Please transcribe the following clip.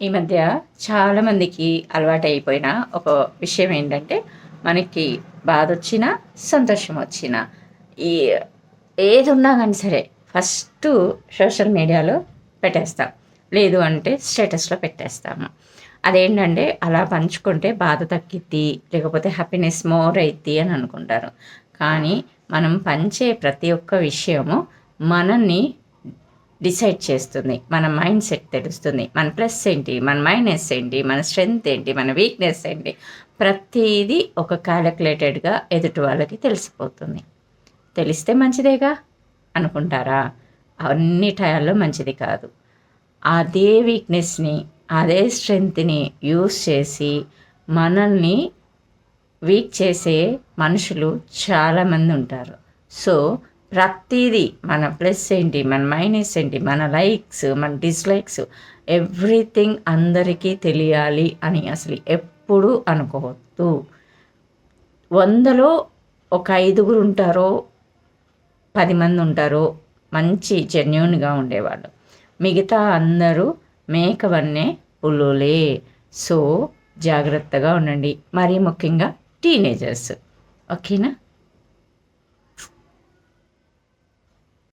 ఈ మధ్య చాలామందికి అలవాటైపోయిన ఒక విషయం ఏంటంటే, మనకి బాధొచ్చినా, సంతోషం వచ్చినా, ఈ ఏదున్నా గానీ సరే, ఫస్టు సోషల్ మీడియాలో పెట్టేస్తాం. లేదు అంటే స్టేటస్‌లో పెట్టేస్తాము. అదేంటంటే, అలా పంచుకుంటే బాధ తగ్గిద్ది, లేకపోతే హ్యాపీనెస్ మోర్ అయిద్ది అని అనుకుంటారు. కానీ, మనం పంచే ప్రతి ఒక్క విషయము మనల్ని డిసైడ్ చేస్తుంది. మన మైండ్ సెట్ తెలుస్తుంది. మన ప్లస్ ఏంటి, మన మైనస్ ఏంటి, మన స్ట్రెంగ్త్ ఏంటి, మన వీక్‌నెస్ ఏంటి, ప్రతీదీ ఒక కాలిక్యులేటెడ్‌గా ఎదుటి వాళ్ళకి తెలిసిపోతుంది. తెలిస్తే మంచిదేగా అనుకుంటారా? అన్ని టయాల్లో మంచిది కాదు. అదే వీక్‌నెస్‌ని, అదే స్ట్రెంగ్త్‌ని యూజ్ చేసి మనల్ని వీక్ చేసే మనుషులు చాలామంది ఉంటారు. సో, ప్రతీదీ మన ప్లస్ ఏంటి, మన మైనస్ ఏంటి, మన లైక్స్, మన డిస్‌లైక్స్ ఎవ్రీథింగ్ అందరికీ తెలియాలి అని అసలు ఎప్పుడూ అనుకోవద్దు. 100లో ఒక 5గురు ఉంటారో, 10 మంది ఉంటారో మంచి జెన్యూన్‌గా ఉండేవాళ్ళు. మిగతా అందరూ మేకవన్నే పులులే. సో, జాగ్రత్తగా ఉండండి. మరీ ముఖ్యంగా టీనేజర్స్. ఓకేనా?